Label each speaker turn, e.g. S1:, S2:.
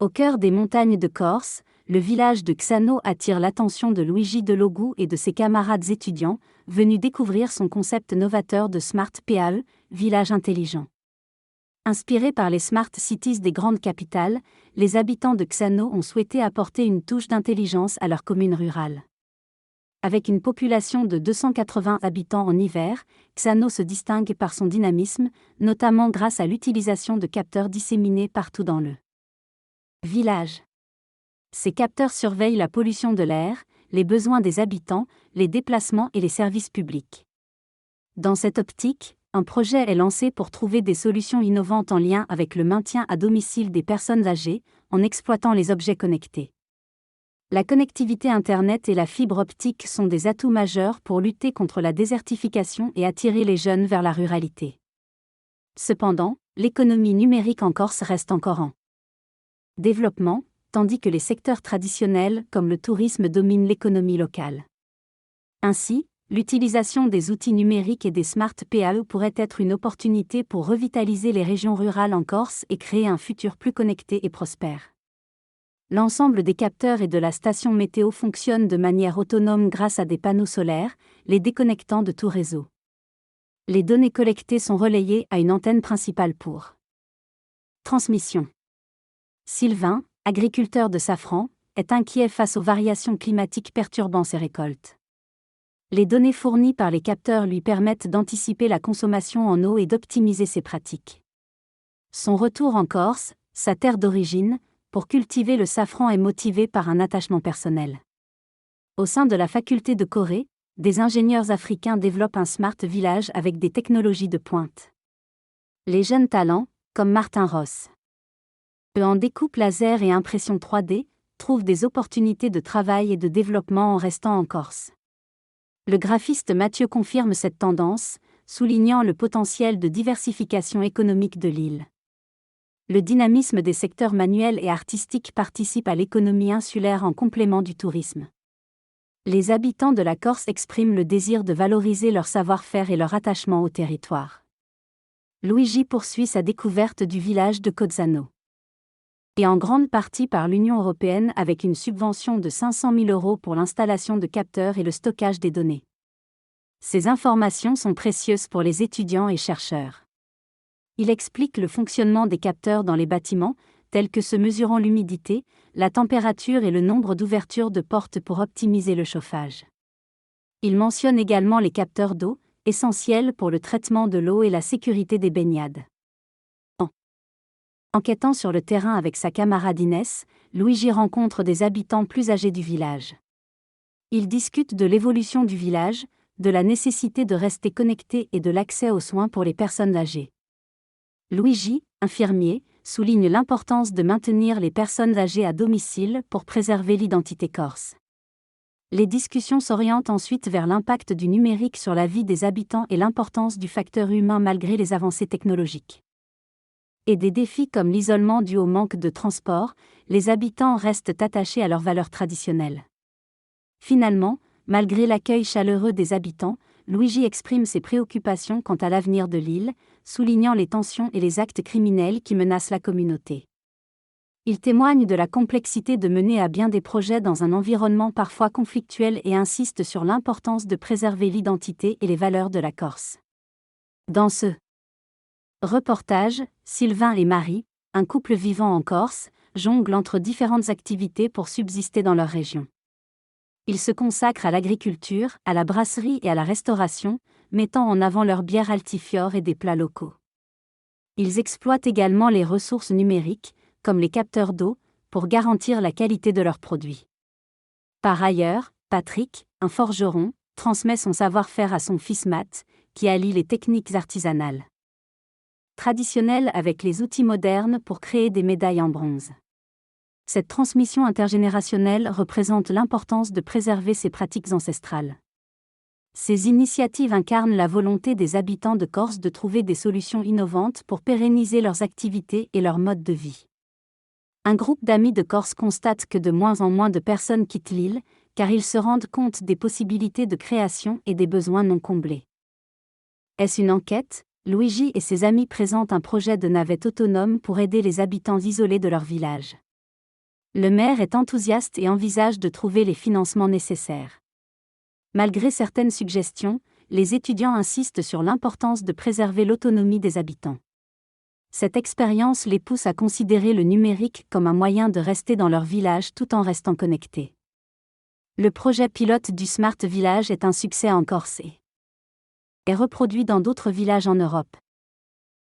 S1: Au cœur des montagnes de Corse, le village de Xano attire l'attention de Luigi Delogou et de ses camarades étudiants, venus découvrir son concept novateur de Smart PAE, village intelligent. Inspirés par les Smart Cities des grandes capitales, les habitants de Xano ont souhaité apporter une touche d'intelligence à leur commune rurale. Avec une population de 280 habitants en hiver, Xano se distingue par son dynamisme, notamment grâce à l'utilisation de capteurs disséminés partout dans le village. Ces capteurs surveillent la pollution de l'air, les besoins des habitants, les déplacements et les services publics. Dans cette optique, un projet est lancé pour trouver des solutions innovantes en lien avec le maintien à domicile des personnes âgées, en exploitant les objets connectés. La connectivité Internet et la fibre optique sont des atouts majeurs pour lutter contre la désertification et attirer les jeunes vers la ruralité. Cependant, l'économie numérique en Corse reste encore en développement, tandis que les secteurs traditionnels comme le tourisme dominent l'économie locale. Ainsi, l'utilisation des outils numériques et des Smart PAE pourrait être une opportunité pour revitaliser les régions rurales en Corse et créer un futur plus connecté et prospère. L'ensemble des capteurs et de la station météo fonctionnent de manière autonome grâce à des panneaux solaires, les déconnectant de tout réseau. Les données collectées sont relayées à une antenne principale pour transmission. Sylvain, agriculteur de safran, est inquiet face aux variations climatiques perturbant ses récoltes. Les données fournies par les capteurs lui permettent d'anticiper la consommation en eau et d'optimiser ses pratiques. Son retour en Corse, sa terre d'origine, pour cultiver le safran est motivé par un attachement personnel. Au sein de la faculté de Corée, des ingénieurs africains développent un smart village avec des technologies de pointe. Les jeunes talents, comme Martin Ross, en découpe laser et impression 3D, trouvent des opportunités de travail et de développement en restant en Corse. Le graphiste Mathieu confirme cette tendance, soulignant le potentiel de diversification économique de l'île. Le dynamisme des secteurs manuels et artistiques participe à l'économie insulaire en complément du tourisme. Les habitants de la Corse expriment le désir de valoriser leur savoir-faire et leur attachement au territoire. Luigi poursuit sa découverte du village de Cozzano. Et en grande partie par l'Union européenne avec une subvention de 500 000 € pour l'installation de capteurs et le stockage des données. Ces informations sont précieuses pour les étudiants et chercheurs. Il explique le fonctionnement des capteurs dans les bâtiments, tels que ceux mesurant l'humidité, la température et le nombre d'ouvertures de portes pour optimiser le chauffage. Il mentionne également les capteurs d'eau, essentiels pour le traitement de l'eau et la sécurité des baignades. Enquêtant sur le terrain avec sa camarade Inès, Luigi rencontre des habitants plus âgés du village. Ils discutent de l'évolution du village, de la nécessité de rester connecté et de l'accès aux soins pour les personnes âgées. Luigi, infirmier, souligne l'importance de maintenir les personnes âgées à domicile pour préserver l'identité corse. Les discussions s'orientent ensuite vers l'impact du numérique sur la vie des habitants et l'importance du facteur humain malgré les avancées technologiques. Et des défis comme l'isolement dû au manque de transport, les habitants restent attachés à leurs valeurs traditionnelles. Finalement, malgré l'accueil chaleureux des habitants, Luigi exprime ses préoccupations quant à l'avenir de l'île, soulignant les tensions et les actes criminels qui menacent la communauté. Il témoigne de la complexité de mener à bien des projets dans un environnement parfois conflictuel et insiste sur l'importance de préserver l'identité et les valeurs de la Corse. Dans ce reportage, Sylvain et Marie, un couple vivant en Corse, jonglent entre différentes activités pour subsister dans leur région. Ils se consacrent à l'agriculture, à la brasserie et à la restauration, mettant en avant leur bière Altifior et des plats locaux. Ils exploitent également les ressources numériques, comme les capteurs d'eau, pour garantir la qualité de leurs produits. Par ailleurs, Patrick, un forgeron, transmet son savoir-faire à son fils Matt, qui allie les techniques artisanales traditionnelles avec les outils modernes pour créer des médailles en bronze. Cette transmission intergénérationnelle représente l'importance de préserver ces pratiques ancestrales. Ces initiatives incarnent la volonté des habitants de Corse de trouver des solutions innovantes pour pérenniser leurs activités et leur mode de vie. Un groupe d'amis de Corse constate que de moins en moins de personnes quittent l'île, car ils se rendent compte des possibilités de création et des besoins non comblés. Est-ce une enquête ? Luigi et ses amis présentent un projet de navette autonome pour aider les habitants isolés de leur village. Le maire est enthousiaste et envisage de trouver les financements nécessaires. Malgré certaines suggestions, les étudiants insistent sur l'importance de préserver l'autonomie des habitants. Cette expérience les pousse à considérer le numérique comme un moyen de rester dans leur village tout en restant connectés. Le projet pilote du Smart Village est un succès en Corse et reproduit dans d'autres villages en Europe.